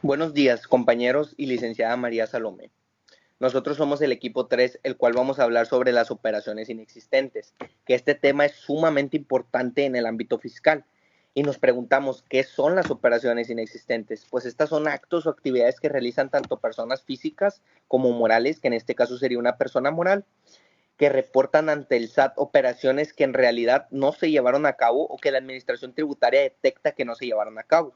Buenos días, compañeros y licenciada María Salomé. Nosotros somos el equipo 3, el cual vamos a hablar sobre las operaciones inexistentes, que este tema es sumamente importante en el ámbito fiscal. Y nos preguntamos, ¿qué son las operaciones inexistentes? Pues estas son actos o actividades que realizan tanto personas físicas como morales, que en este caso sería una persona moral, que reportan ante el SAT operaciones que en realidad no se llevaron a cabo o que la administración tributaria detecta que no se llevaron a cabo.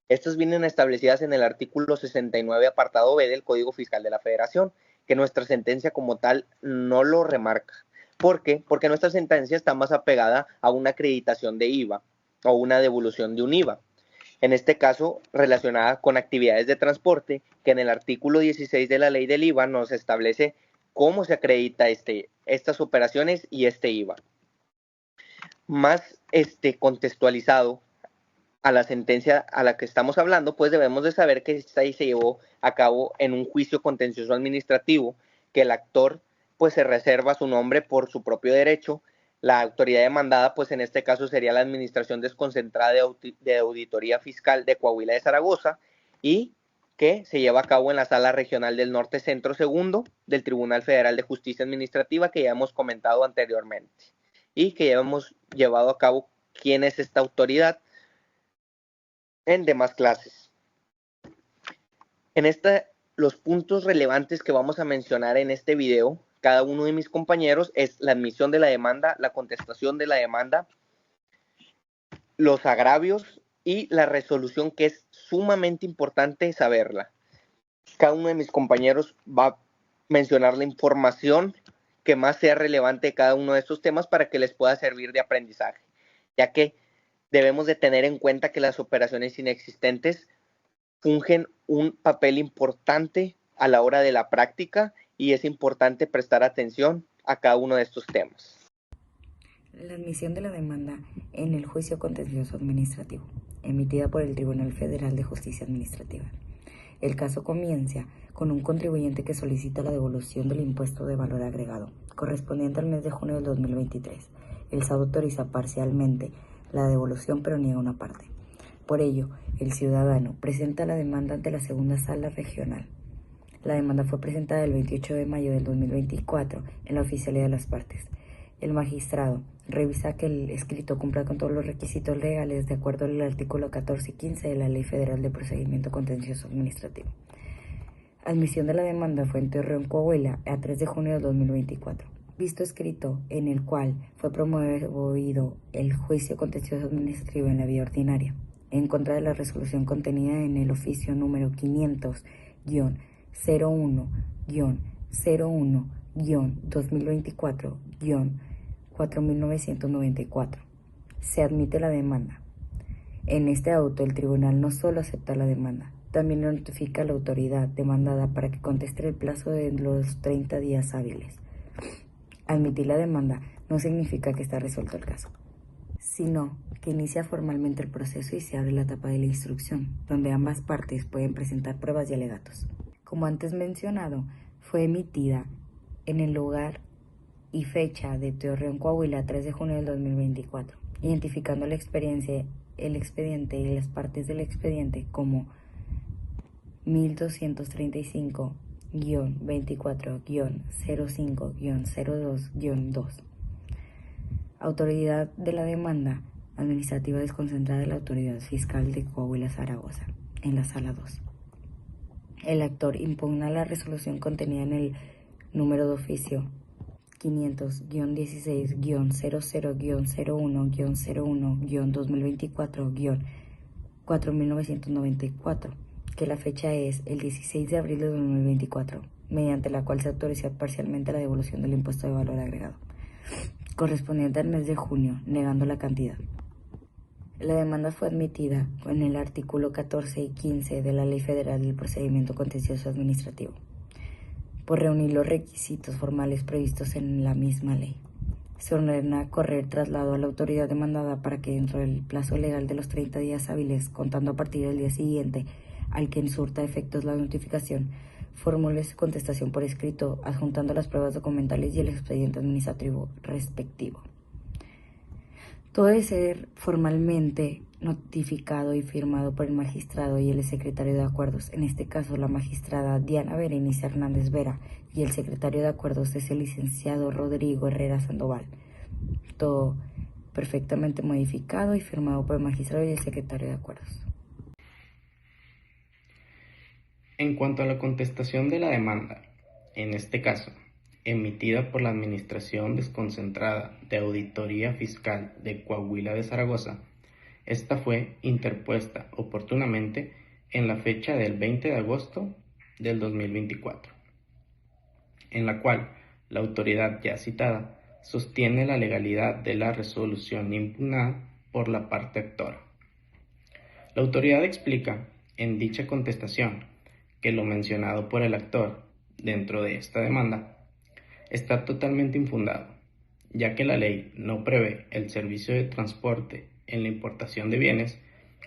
Estas vienen establecidas en el artículo 69, apartado B del Código Fiscal de la Federación, que nuestra sentencia como tal no lo remarca. ¿Por qué? Porque nuestra sentencia está más apegada a una acreditación de IVA o una devolución de un IVA. En este caso, relacionada con actividades de transporte, que en el artículo 16 de la ley del IVA nos establece cómo se acredita estas operaciones y este IVA. Más contextualizado a la sentencia a la que estamos hablando, pues debemos de saber que esta se llevó a cabo en un juicio contencioso administrativo, que el actor pues se reserva su nombre por su propio derecho. La autoridad demandada, pues en este caso sería la Administración Desconcentrada de Auditoría Fiscal de Coahuila de Zaragoza, y que se lleva a cabo en la Sala Regional del Norte Centro Segundo del Tribunal Federal de Justicia Administrativa, que ya hemos comentado anteriormente, y que ya hemos llevado a cabo quién es esta autoridad en demás clases. En los puntos relevantes que vamos a mencionar en este video, cada uno de mis compañeros, es la admisión de la demanda, la contestación de la demanda, los agravios y la resolución, que es sumamente importante saberla. Cada uno de mis compañeros va a mencionar la información que más sea relevante de cada uno de estos temas para que les pueda servir de aprendizaje, ya que debemos de tener en cuenta que las operaciones inexistentes fungen un papel importante a la hora de la práctica, y es importante prestar atención a cada uno de estos temas. La admisión de la demanda en el juicio contencioso administrativo, emitida por el Tribunal Federal de Justicia Administrativa. El caso comienza con un contribuyente que solicita la devolución del impuesto de valor agregado, correspondiente al mes de junio del 2023. El SAT autoriza parcialmente la devolución, pero niega una parte. Por ello, el ciudadano presenta la demanda ante la segunda sala regional. La demanda fue presentada el 28 de mayo del 2024 en la oficialidad de las partes. El magistrado revisa que el escrito cumpla con todos los requisitos legales de acuerdo al artículo 14 y 15 de la Ley Federal de Procedimiento Contencioso Administrativo. Admisión de la demanda fue en Torreón, Coahuila, a 3 de junio del 2024. Visto escrito en el cual fue promovido el juicio contencioso administrativo en la vía ordinaria, en contra de la resolución contenida en el oficio número 500-01-01-2024-4994. Se admite la demanda. En este auto, el tribunal no solo acepta la demanda, también notifica a la autoridad demandada para que conteste el plazo de los 30 días hábiles. Admitir la demanda no significa que está resuelto el caso, sino que inicia formalmente el proceso y se abre la etapa de la instrucción, donde ambas partes pueden presentar pruebas y alegatos. Como antes mencionado, fue emitida en el lugar y fecha de Torreón, Coahuila, 3 de junio del 2024, identificando el expediente y las partes del expediente como 1235-24-05-02-2. Autoridad de la demanda administrativa desconcentrada de la Autoridad Fiscal de Coahuila, Zaragoza, en la Sala 2. El actor impugna la resolución contenida en el número de oficio 500-16-00-01-01-2024-4994, que la fecha es el 16 de abril de 2024, mediante la cual se autoriza parcialmente la devolución del impuesto de valor agregado, correspondiente al mes de junio, negando la cantidad. La demanda fue admitida con el artículo 14 y 15 de la Ley Federal del Procedimiento Contencioso Administrativo, por reunir los requisitos formales previstos en la misma ley. Se ordena correr traslado a la autoridad demandada para que, dentro del plazo legal de los 30 días hábiles, contando a partir del día siguiente al que surta efectos la notificación, formule su contestación por escrito, adjuntando las pruebas documentales y el expediente administrativo respectivo. Todo debe ser formalmente notificado y firmado por el magistrado y el secretario de acuerdos, en este caso la magistrada Diana Berenice Hernández Vera, y el secretario de acuerdos es el licenciado Rodrigo Herrera Sandoval. Todo perfectamente modificado y firmado por el magistrado y el secretario de acuerdos. En cuanto a la contestación de la demanda, en este caso, emitida por la Administración Desconcentrada de Auditoría Fiscal de Coahuila de Zaragoza, esta fue interpuesta oportunamente en la fecha del 20 de agosto del 2024, en la cual la autoridad ya citada sostiene la legalidad de la resolución impugnada por la parte actora. La autoridad explica en dicha contestación que lo mencionado por el actor dentro de esta demanda está totalmente infundado, ya que la ley no prevé el servicio de transporte en la importación de bienes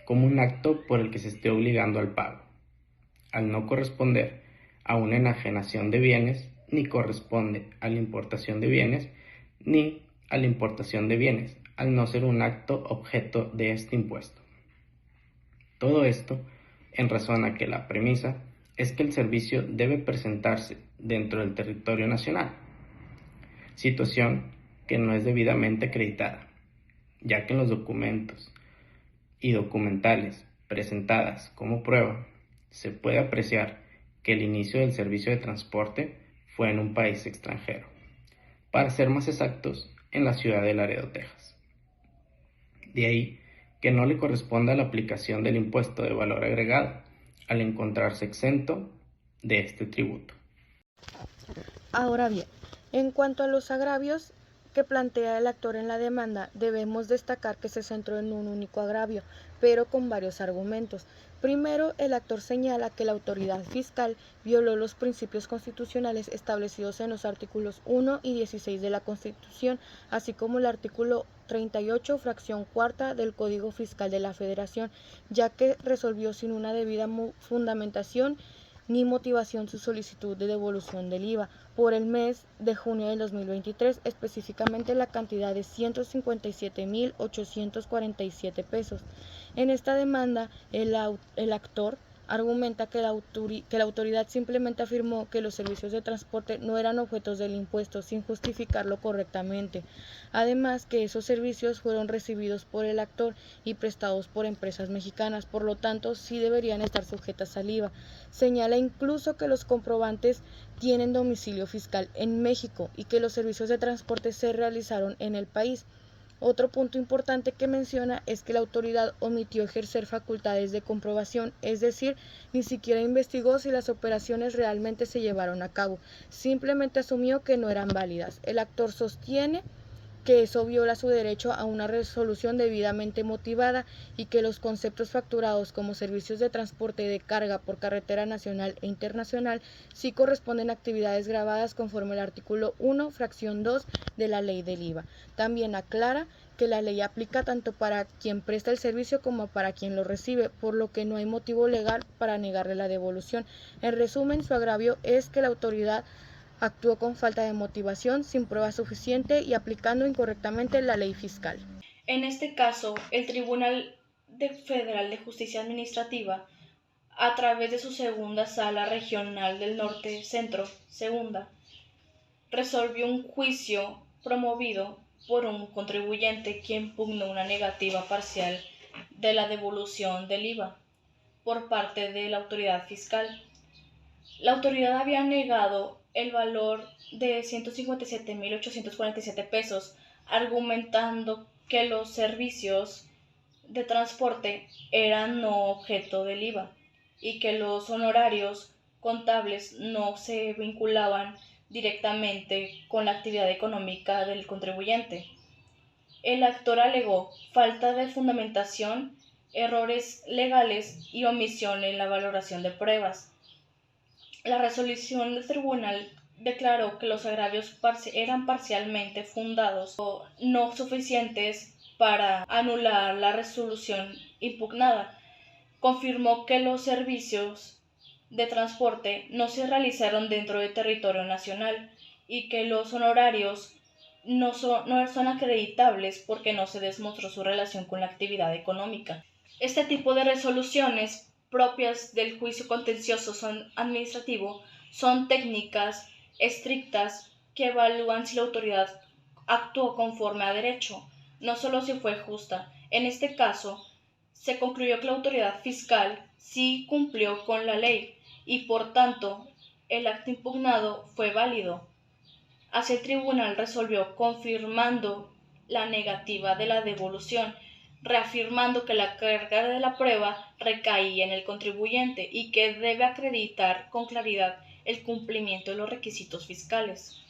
como un acto por el que se esté obligando al pago, al no corresponder a una enajenación de bienes, ni corresponde a la importación de bienes, ni a la importación de bienes, al no ser un acto objeto de este impuesto. Todo esto en razón a que la premisa es que el servicio debe presentarse dentro del territorio nacional, situación que no es debidamente acreditada, ya que en los documentos y documentales presentadas como prueba se puede apreciar que el inicio del servicio de transporte fue en un país extranjero, para ser más exactos, en la ciudad de Laredo, Texas. De ahí que no le corresponda la aplicación del impuesto de valor agregado, al encontrarse exento de este tributo. Ahora bien, en cuanto a los agravios que plantea el actor en la demanda, debemos destacar que se centró en un único agravio, pero con varios argumentos. Primero, el actor señala que la autoridad fiscal violó los principios constitucionales establecidos en los artículos 1 y 16 de la Constitución, así como el artículo 38, fracción cuarta del Código Fiscal de la Federación, ya que resolvió sin una debida fundamentación ni motivación su solicitud de devolución del IVA por el mes de junio del 2023, específicamente la cantidad de 157.847 pesos. En esta demanda, el actor argumenta que la autoridad simplemente afirmó que los servicios de transporte no eran objetos del impuesto sin justificarlo correctamente. Además, que esos servicios fueron recibidos por el actor y prestados por empresas mexicanas, por lo tanto sí deberían estar sujetas al IVA. Señala incluso que los comprobantes tienen domicilio fiscal en México y que los servicios de transporte se realizaron en el país. Otro punto importante que menciona es que la autoridad omitió ejercer facultades de comprobación, es decir, ni siquiera investigó si las operaciones realmente se llevaron a cabo, simplemente asumió que no eran válidas. El actor sostiene que eso viola su derecho a una resolución debidamente motivada y que los conceptos facturados como servicios de transporte de carga por carretera nacional e internacional sí corresponden a actividades gravadas conforme al artículo 1, fracción 2 de la ley del IVA. También aclara que la ley aplica tanto para quien presta el servicio como para quien lo recibe, por lo que no hay motivo legal para negarle la devolución. En resumen, su agravio es que la autoridad actuó con falta de motivación, sin prueba suficiente y aplicando incorrectamente la ley fiscal. En este caso, el Tribunal Federal de Justicia Administrativa, a través de su segunda Sala Regional del Norte Centro, segunda, resolvió un juicio promovido por un contribuyente quien pugnó una negativa parcial de la devolución del IVA por parte de la autoridad fiscal. La autoridad había negado el valor de 157.847 pesos, argumentando que los servicios de transporte eran no objeto del IVA y que los honorarios contables no se vinculaban directamente con la actividad económica del contribuyente. El actor alegó falta de fundamentación, errores legales y omisión en la valoración de pruebas. La resolución del tribunal declaró que los agravios eran parcialmente fundados o no suficientes para anular la resolución impugnada. Confirmó que los servicios de transporte no se realizaron dentro del territorio nacional y que los honorarios no son acreditables porque no se demostró su relación con la actividad económica. Este tipo de resoluciones propias del juicio contencioso administrativo son técnicas estrictas que evalúan si la autoridad actuó conforme a derecho, no solo si fue justa. En este caso, se concluyó que la autoridad fiscal sí cumplió con la ley y, por tanto, el acto impugnado fue válido. Así el tribunal resolvió confirmando la negativa de la devolución, reafirmando que la carga de la prueba recaía en el contribuyente y que debe acreditar con claridad el cumplimiento de los requisitos fiscales.